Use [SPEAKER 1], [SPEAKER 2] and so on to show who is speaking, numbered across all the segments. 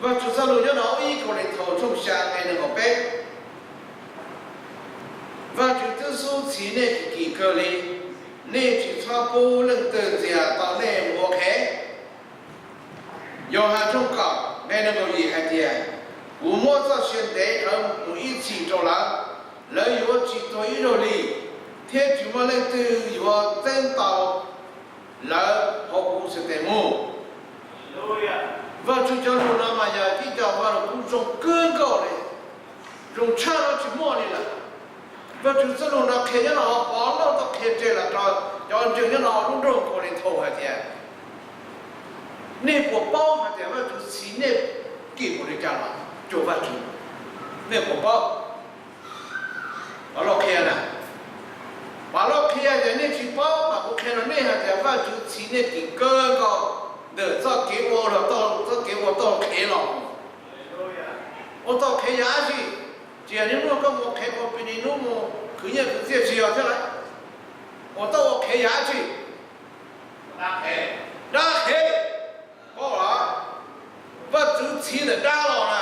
[SPEAKER 1] và chủ sao lùi cho nó ý của lịch thổ trong sáng ngày được học bé và chủ tư số chỉ nên kỳ cơ lý nên chỉ cho bố lần từ gì tạo nên một khé do hàng trong cỏ ngày được học gì hay tiền我摸着现在和我一起走了，人有几多一路里，天主么人都有真道，人和故事的么？我就叫路那么呀，一条话了，不中更高的，中差了去摸的了。我就这路那开着那包了都开着了，要正着那路中可能头还的，那个包还的，我就去那给我的家了。做法主，那个包，把老开了，把老开了，那去包把我开了，那下子法主去那顶哥哥，那早给我了，早给我到开了，我到开下去，既然我跟我开过比你那么，肯定是这需要的来，我到我开下去，拉开，好了，法主去的大了啦。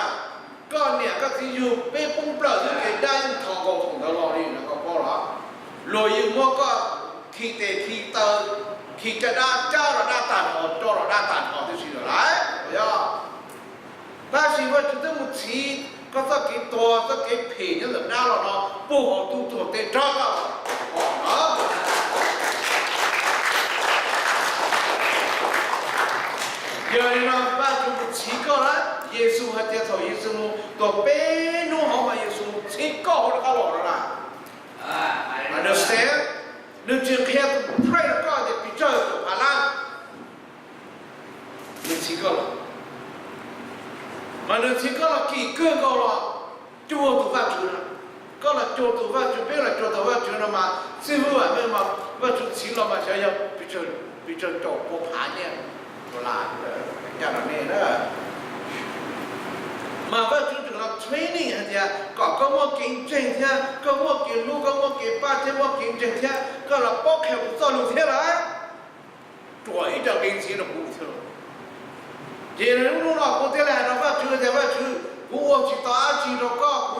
[SPEAKER 1] ก็เนี่ยก็ที่อยู่เป๊ะปุ้งเปล่าที่เกิดได้ทองกองของตลอดนี่แล้วก็พอละลอยอยู่มั่วก็ขีดเตะขีดเตอขีดกระดาษเจ้าระดับตัดหอเจ้าระดับตัดหอที่สิ่งอะไรย่าถ้าสิ่งว่าจุดที่มุชีก็สักกี่ตัวสักกี่เพจจะหลุดหน้าเราเนาะปูหอตู้ตัวเตะจ้าก็พอละเดี๋ยวนี้เราบ้านจุดชีก็ละ耶稣还接受耶稣么？到北农好嘛耶稣最高的个老了啦。Understand？ 你就看太高的比较多啊啦，你最高了，嘛你最高了，给更高了，就我头发长了，高了就头发就变了，就头发长了嘛，最后啊没嘛，我就起了嘛，想要比较找不爬呢，不啦，讲到那了。mà vợ chúng tôi là training hả thì có một kinh doanh thế có một kinh lu có một kinh ba thế một kinh doanh thế có là bóc hẹp cho lu thế đấy tuổi cho kinh sĩ là cụ thể chỉ là lúc nào cụ thể là nó vợ chú thì vợ chú cụ chỉ tao chỉ nó có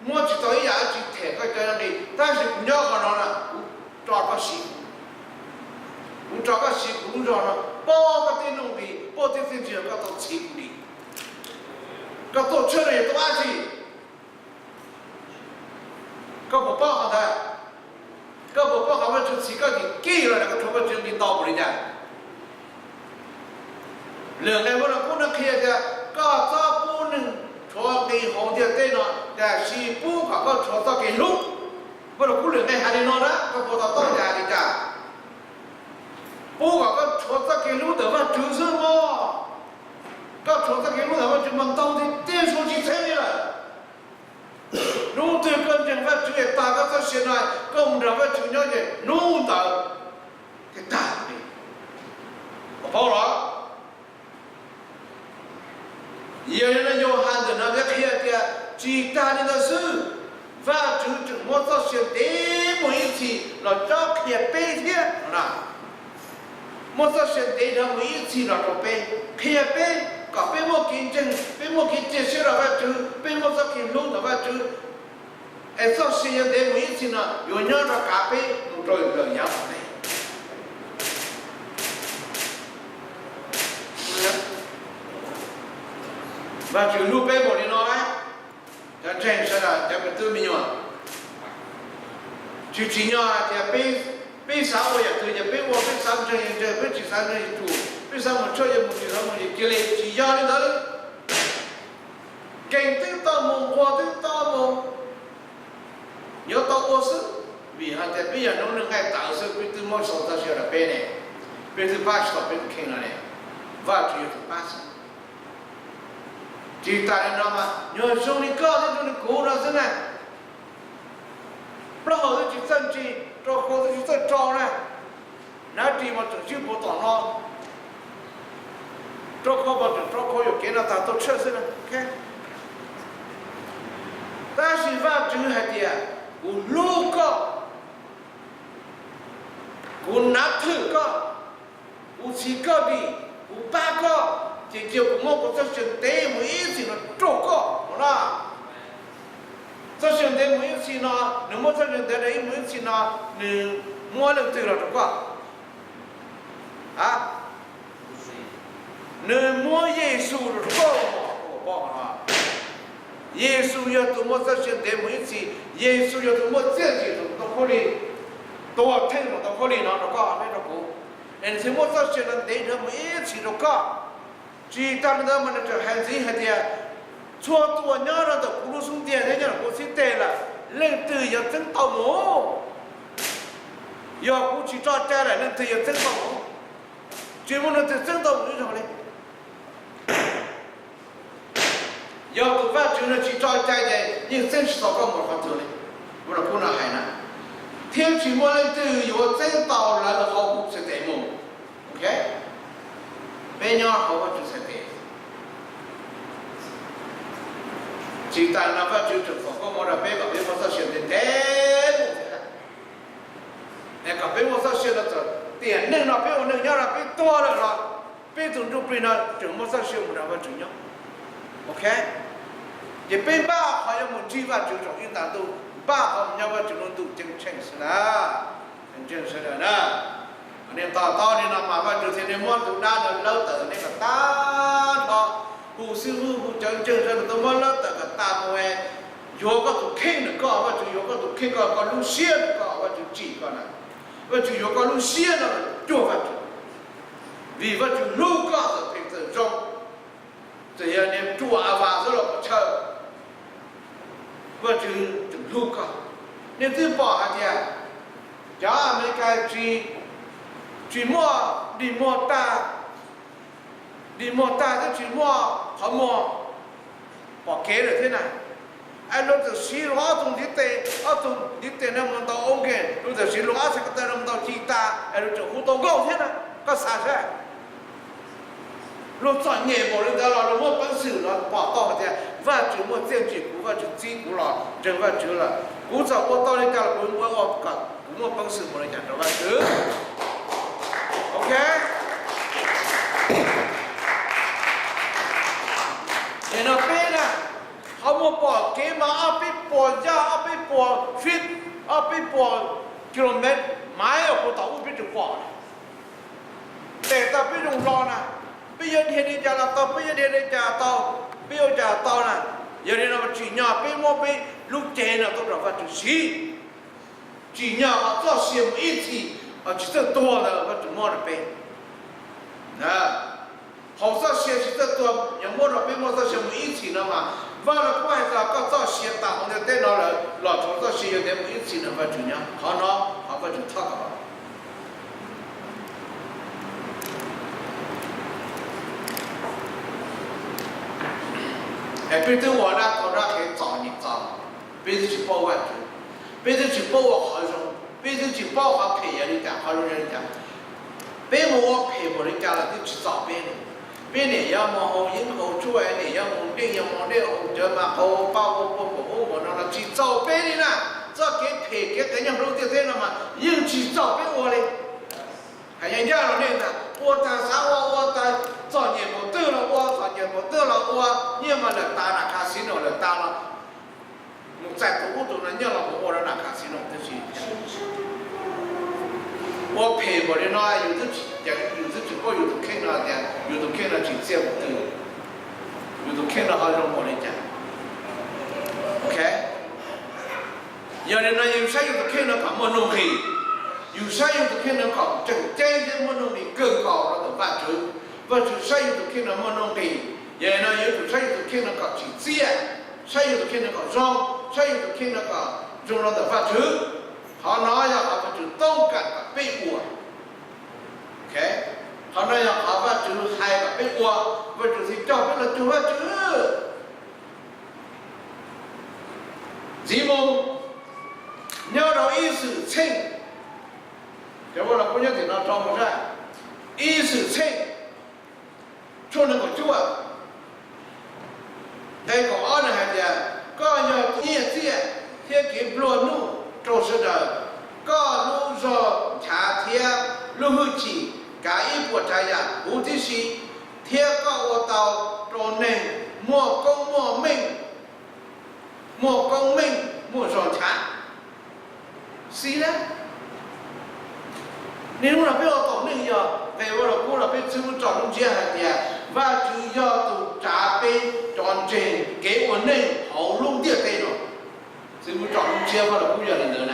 [SPEAKER 1] mua chỉ tao ý chỉ thể cái này但是不要可能了找个西cụ找个西cụ找了包个电动的包电动车个都起鼓励ก็ตัวเชื่อเลยตัวอาชีก็บอกพ่อเขาได้ก็บอกพ่อเขาว่าจุดสีก็กี่เลยนะก็ทุกคนจึงมีต่อบริจาคเรื่องในวันนั้นผู้นักเขียนจะก็ชอบผู้หนึ่งชัวร์กี่หงเดียวเต้นนะแต่ชีผู้เขาก็ชัวร์ต่อกี่ลูกวันนั้นผู้เรื่องในหาดีนอนนะก็บอกต่อต้องจ่ายดีจ้าผู้เขาก็ชัวร์ต่อกี่ลูกแต่ว่าจุดซึ่งว่าก็从这个路上我就忙到的电出去车里了，路对跟政府就业大个这些来，跟我们这边就了解路到的大的，我跑了，有人有喊的那边开的最大的事，反正我这些第每一次来找开白天啦，我这些第每一次来找白开白。ก็เป็นโมกินจึงเป็นโมกินเจสิระว่าจูเป็นโมสักกินลุงระว่าจูไอ้สักสิ่งเดียวมีสิ่งน่ะอยู่เนื้อระกาเป็นมุดเลยเลยยังไงว่าจูลูกเป็นบริโนไหมจะเจนสิระจะเป็นตัวมีเนาะจูจีเนาะจะเป็นสาวอย่างตัวจะเป็นว่าเป็นสาวเจนจะเป็นจีสาวเจนถู为什么这些目的他们的积累积压的那里，跟对大梦，我对大梦，要到我是，为啥在别人弄爱打是被对某手上写了白呢，被对把手被看了呢，挖掘是把手，这大人知道吗？你要兄弟搞的这个狗了是呢，不好的就争取，找好的就再找呢，那地方就不懂了。找考不准，找考有给那咱都测试了，看。但是话真还的，我六个，我拿头个，我七个的，我八个， chỉ chiều cũng mong có rất chuyện tế một ít gì nó trộn có nó rất chuyện tế một ít gì nó nếu mà rất chuyện tế đấy một ít gì nó nếu mua lần từ là trộn có nếu mua Giêsu rồi có bỏ nó Giêsu giờ tụi mua rất chuyện tế một ít gì Giêsu giờ tụi mua chuyện gì rồi nó có đi tôi thấy nó có đi nó có đấy nó cũng nên thì một số chuyện là để nó mới chỉ nó có chỉ ta nó mà nó trở hành gì hay thì chua tua nhớ nó được cú xuống tiền thế nhá cú xin tiền là lên từ giờ chân tàu mổ giờ cú chỉ cho cha lại lên từ giờ chân tàu mổ chỉ muốn nó từ chân tàu mổ rồi đấy giờ tụi phát chúng nó chỉ cho cha vậy nhưng chân chỉ có một phần thôi mà nó cũng là hay nè thiên chỉ muốn lên từ giờ chân tàu là nó học cũng sẽ để mổ ok bây giờ họ có chút sẽ để chỉ ta nó phải chịu được có một là bây giờ một số chuyện thế này cả bây giờ một số chuyện là tiền nên nó bây giờ nên nhớ là bây to rồi rồi bây giờ chúng bây giờ chúng một số chuyện mình phải chịu nhớ ok thì bây ba họ要một chi và chịu trọng in tán tu ba họ nhau và chịu tu chân chân sự là nên tao nên là mà vào trường thì muốn tụi đa được lâu tới nên là ta đó hù sư hù chân chân rồi tụi muốn lâu tới cả ta mua vô có tụi kinh được có và tụi vô có tụi kinh có lu xiên có và tụi chỉ có này và tụi vô có lu xiên là chua vật vì vậy tụi lu có ở thành tử trong thì anh em chua và rất là chờ và tụi lu có nên từ bỏ hạt gì giá America chỉ mua đi mua ta thì chỉ mua họ mua bỏ kế rồi thế này anh lúc từ xí hóa tung đi tê nó muốn tao ok lúc từ xí hóa sẽ có tay nó tao chi ta anh lúc từ khu tao gấu thế này có sao thế lúc chọn nghề bỏ lên đó là nó mua bản sự nó bỏ to thế và chỉ mua tiền chỉ cú và chỉ chi cú lọ rồi và chỉ là cú giờ mua to lên cả là cú mua cả cú mua bản sự một cái chẳng đâu và chứ ok để nó biết nè họ mua bỏ kế mà ở bên bỏ ra ở bên bỏ feet ở bên bỏ km mãi ở khu tàu bên chỗ bỏ để ta biết dùng lo nè bây giờ thì đi trả tàu bây giờ thì đi trả tàu bây giờ trả tàu nè giờ thì nó chỉ nhỏ bên mua bên lúc chế là tôi bảo phải chữ xí chỉ nhỏ họ cho xí một ít thì chỉ rất to là phải chữ mua được bên nè họ cho xí chỉ rất to những mua được bên mua cho xí một ít thì nó mà và là quay ra có cho xí tạo họ tên nó là chúng cho xí để một ít thì nó phải chữ nhỏ họ phải chữ thắc bây giờ我呢，我那可以找你找，bây giờ去报案去，bây giờ去报我好容，bây giờ去报我赔人家，好容人家，别我赔不人家了，就去找别人，别人要么好人口出来，你要么另要么那红着嘛，好报我那了去找别人啦，这给赔给人家都得这了嘛，又去找别我嘞，还人家了那个，我在啥我在。找你不得了，我你们来打那卡西诺来打了，在多都能让我来那卡西诺这些，我赔不了那有的直播有的看了的，有的看了就接不得，有的看了好像我来讲 ，OK， 有的呢有些有的看了搞么弄黑，有些有的看了搞整这些么弄的更高了的范畴。và chủ sai được khi nó mua nông thị, vậy nó yếu chủ sai được khi nó có chỉ chia, sai được khi nó có rong, sai được khi nó có dùng nó để phát thứ, họ nói là họ phải chủ tông cả bê bùa, ok, họ nói là họ phải chủ hai cả bê bùa, và chủ thì cho biết là chủ phải chủ, gì mong nhớ đó ý sự sinh, nếu mà là có nhớ thì nó cho một ra, ý sự sinh cho nên có chúa đây có ở này thì có nhờ nhẹ nhẹ thiết kế luôn nu trâu sữa đời có lu rồi trả thiệt lu hư chỉ cái ý của trái ya hữu tí sĩ 天告我到着内，莫功莫命，莫功命莫上产，是呢？你如果不要懂那个，哎，我老姑老被政府找中间来的，我就要都扎被转正，给我内好路的对了，政府找中间我老姑要领导呢。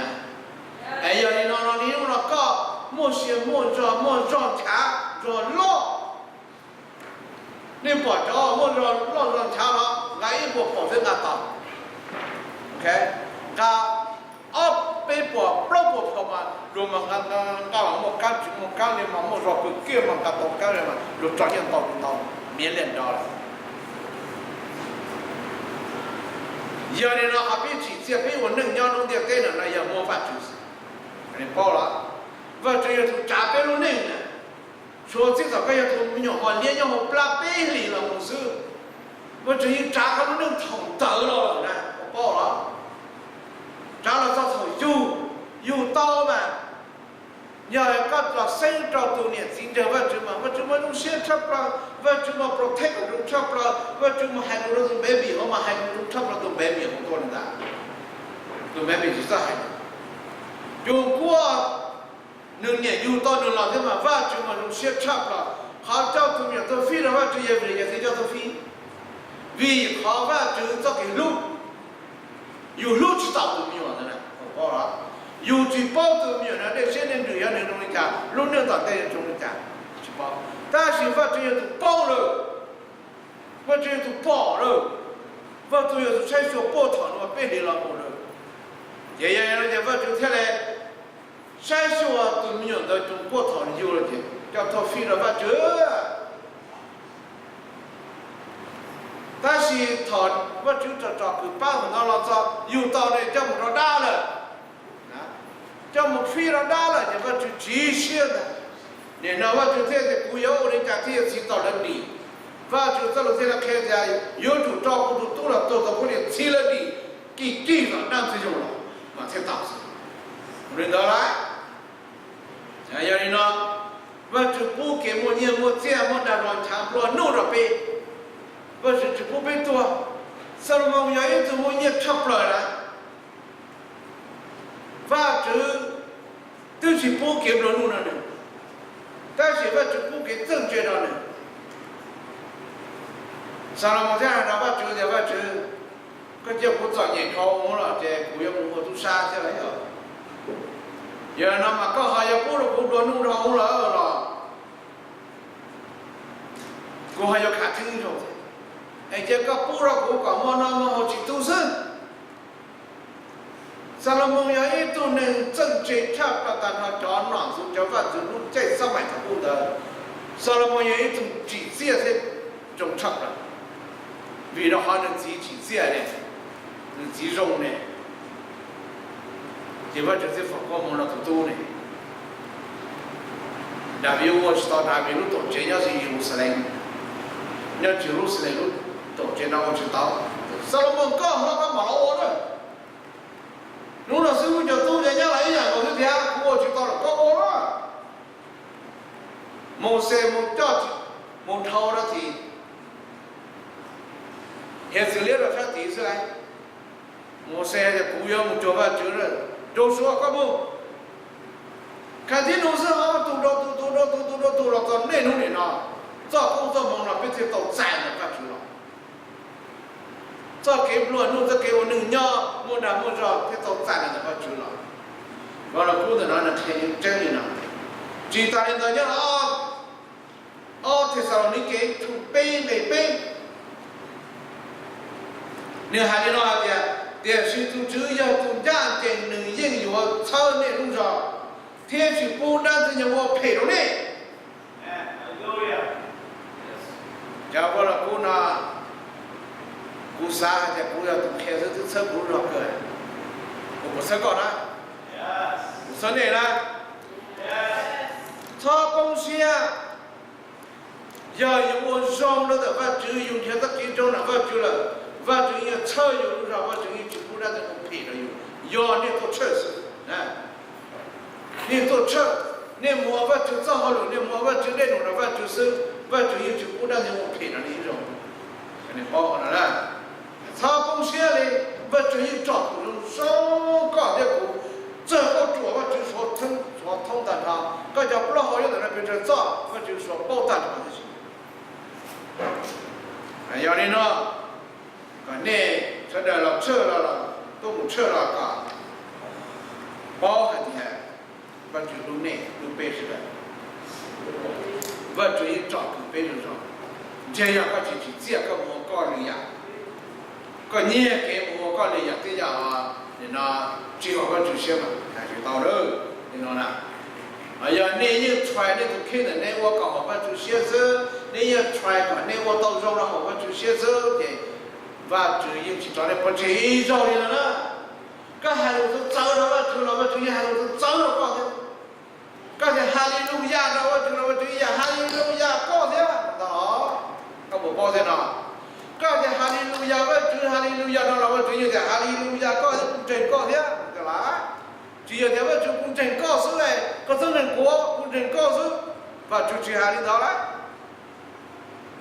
[SPEAKER 1] 哎呀，你那你如果搞莫些莫上产，着落，你不着莫着落上产了，俺一波保证俺到 ，OK， 他。被迫不票嘛，如么干我干的嘛，我说不给嘛，干到干的嘛，就转眼到面临着了。有的人还比起这比我能养弄点给人那也没法就是，你报了，我这也都加倍了能呢，说这个也都没有嘛，连要我不拉背里了，我是，我这一加个能捅得了呢，我报了。长了早头有刀嘛？要搞到生着多年，今天我怎么用先吃不了，我怎么 protect 用吃不了，我怎么还能用买米好嘛？还能用吃不了都买米好多人的，都买米就是还。用过能年有刀能老的嘛？我怎么用先吃不了？好叫他们都飞了，我这也不也是叫他飞，为好我就做给路。有路去找都没有的呢，好了，有去包都没有呢。那现在这样的东西讲，路能到这样东西讲去包，但是我这样都包了，我这样都包了，我都要是才学包场的，我别离了我了。爷爷人家我就下来，才学都没有的，中包场的有了的，叫他飞了我这。但是我就找个办法到了找，有道理这么着大了，啊，这么飞了大了，你我就极限的，你那我就在不要人家这些去到了你，我就在了这个开家有主照顾都多了，都到不了去了的，给地方那这种了，我才打死，认得来，哎呀你呢，我就不给我年我这样我那种差不多弄着呗。我是这不被多，什么要一怎么也吃不来了，反正都是不给不了弄的人，但是我就不给正确的人，上了我这样的我就不找人考我了，这不要我都杀下来了，原来嘛刚好也不多弄着我了，我还要看清楚。哎，这个不让我搞么那么好去都是，萨拉蒙要一都能正确差不多他找软素叫法子路在上面的路的，萨拉蒙要一种直接的种差了，为了还能自己直接的，能集中的，这把就是法国蒙了不多呢，那边我知道那边路多，这要是有时嘞，要走路时嘞路。都见到我知道，萨拉蒙刚好干嘛我了？如果师傅就都人家来讲，我就这样，我知道了，搞我了。没事没着急，没吵了的，也是列了啥地出来，没事的不要没做法就是就说干么？看见东西好多了，到内容里了，做工作忙了，别再到站了，干去了。这给不了，弄这给我弄鸟，没着，这都占了那个去了。完了，不能让人看见真的了。最大的那叫这时候你给从背没背？你还得那点，电视都只要都家庭能应用操内容上，天气不但是我陪着你。
[SPEAKER 2] 哎，有呀。
[SPEAKER 1] 要不然不拿。不啥的不要开始就吃不了个，我不吃高了，不吃你了，炒东西啊，要有我上了的话就用钱的给中了，我就了，我就要炒油上，我就要去不然我配着油，要你多吃是，你多吃，那么我就正好了，那么我就那种的，我就是我就有就不让人我陪着那种，给你包好了啦。他贡献嘞，我就有照顾人，上高的股，这个主我就说通的他，大家不老好有的那边就造，我就说包单他就行。哎，要你呢，那这点了撤了，都不撤了嘎，包还厉害。我就路内路北是的，我注意照顾北人上，这样我就去这个莫搞了呀，个年给莫搞了呀，这样啊，你那最好我就些嘛，还是到了，你懂啦？哎呀，你一出来你都看着，你我搞好我就写字，你一出来个，你我到肉了好我就写字的，我就一去找你不去找你了呢，个孩子都找了我去了，我就一孩子都找了搞的。刚才哈利路亚的，我就呀哈利路亚高的，喏，他不包的呢。刚才哈利路亚，我就哈利路亚的了，我就有点哈利路亚高的，真高的，对吧？只有点我就公正告诉嘞，各种人过，公正告诉，我就去哈利到了。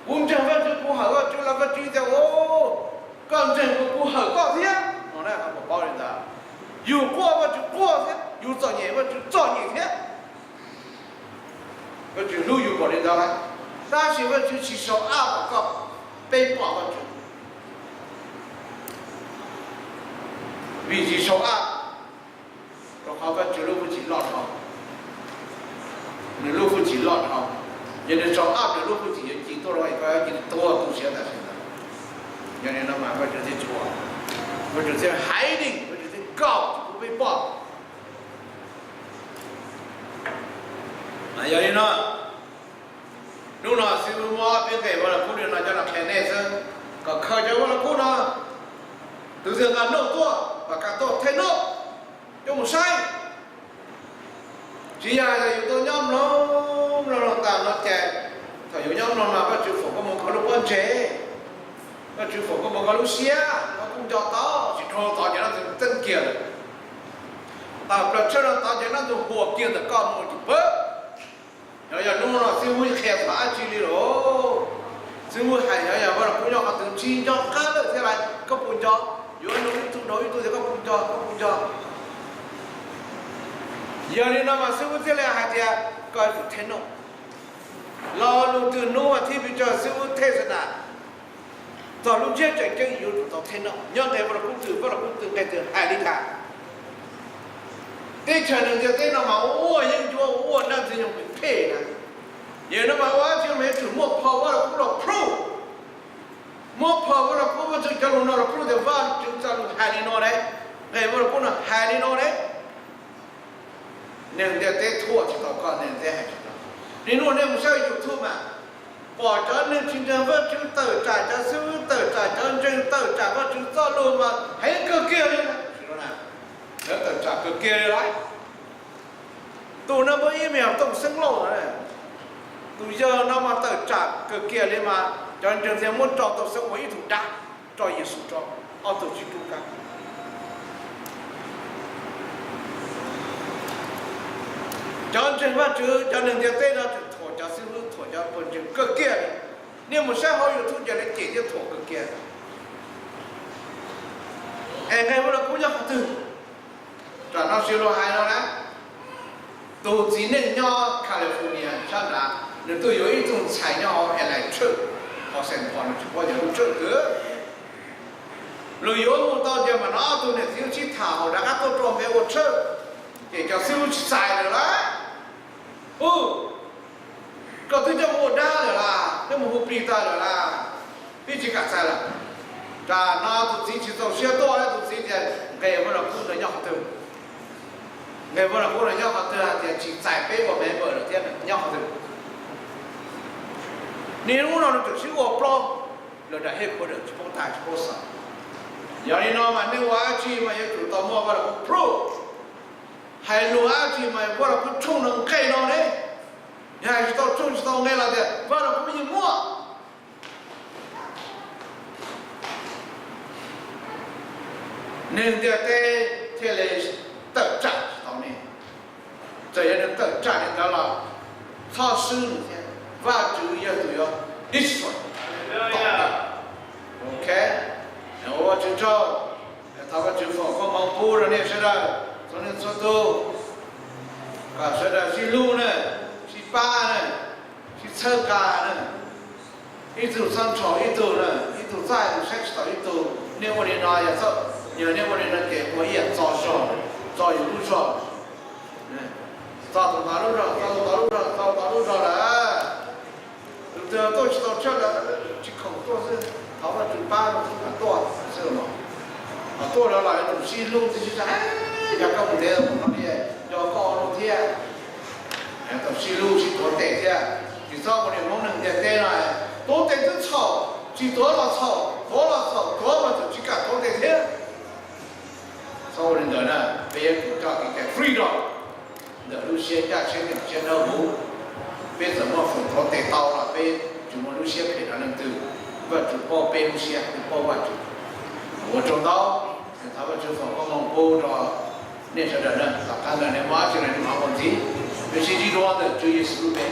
[SPEAKER 1] 公正我就过好，我就那个觉得哦，公正我过好高的，我呢还不包人的，有过我就过的，有造孽我就造孽的。我就路有过来的啦，但是我就去小阿个背包我就，比起小阿，我好个就路不起老长，你路不起老长，人家小阿的路不起，几多少一个几多都现在现在，人家那买我就在做，我就在海里，我就在搞就不被包。哎呀，你呢？如果是我别给我了，不能那叫那看内生，个靠着我了不呢？都是俺弄多，把干多太弄，用不晒。只要有多nhóm nó tạo nó chạy, thời有nhóm nó mà có chịu phục có một cái lúc quan chế, có chịu phục có một cái lúc xia, nó cũng cho tao, chỉ cho tao cho nó từng kia rồi. Tao là cho nó tao cho nó dùng buộc kia được con một chút bớt. Rồi giờ nó là siêu vui khẹp phá chi đi rồi, siêu vui hay giờ bây giờ cũng cho họ từng chi cho cá được thế này, có bùn cho, rồi nó cũng đối tôi thì có bùn cho. Giờ đi nó mà siêu vui thế này hay thì coi được thế nào, lo luôn từ nó mà thì bây giờ siêu vui thế thế nào, rồi lúc chết chạy chơi yếu tao thế nào, nhớ thế bây giờ cũng từ cái từ hai đi cả. Cái chuyện này cái nó mà ô những chỗ ô nó thì dùng mình phê này, giờ nó mà quá chứ mấy chủ mua power là cũng là pro, mua power là cũng có cho nó là pro thì vào chúng ta là hai đi nó đấy, này bây giờ cũng là hai đi nó đấy, nên để thế thua thì tao còn nên thế hay chứ, nên nó nên một sao chịu thua mà, bỏ cho nên chính là vợ chúng tự trả cho sư tự trả cho chân tự trả vợ chúng ta luôn mà hãy cơ kia đi này. Nó tự trả cực kia đấy. Tụi nó mới im hiểu tổng xứng lộ này. Tụi giờ nó mà tự trả cực kia lên mà cho nên trường sẽ muốn cho tổng xứng mấy thủ đá cho Giê-xu cho ở tổ chức cả. Cho nên trường phát chứ cho nên tiếng tên nó thổ cho sư hữu thổ cho phần trường cực kia này. Nhưng một xã hội YouTube giờ lại chỉ cho thổ cực kia. Em nghe nó cũng nhắc từ rồi nó siêu lo hai nó đấy, tôi chỉ nên nhau California chắc là nếu tôi có一种材料还来吃，好像可能就我就吃个，旅游我到这嘛那都呢就去讨，大家都准备我吃，也叫收起菜的啦，哦，个对这么大的啦，这么不必大的啦，必须干菜了，咋那都自己做些多了都自己给我了不能要的。ngày vừa là cô là nhau học từ thì chỉ giải phê của mẹ vợ đầu tiên là nhau học từ nếu nó được sự của pro là đã hết của được chỉ có tài chỉ có sợ giờ đi nó mà nếu quá chi mà yêu chủ tò mò vào là pro hay lúa chi mà vào là cũng chung được cây nó đấy hay chỉ tao chung chỉ tao nghe là gì vào là cũng như mua nên giờ thế là tập trận 这也能等家里的了，他收入天，万主也都要一起说。OK， 然后我就找，他们就放光芒布了呢，是的，从那做到，是的，是路呢，是巴呢，是车架呢，一头上床一头呢，一头在一头上到一头，那我的那也走，有那我的那给我也早上，早一路上，早到大路上，到大路上了，都知道这个，这口都是。他们就把那个多是嘛，多了来东西弄这些哎，要搞不得，我们也要搞弄天，东西路是多带些，你找我的某人在带来，多带着草，去多了草，多么就去干多带些，找我的人呢，别国家给 freedom， 那路线价钱两千多五，别怎么分多带到了，别怎么路线赔他能都。不就报备路线，报完就。我找到，他们就放光芒布着，那些人，他看到那马进来就马问题，有些地方的就业思路呗。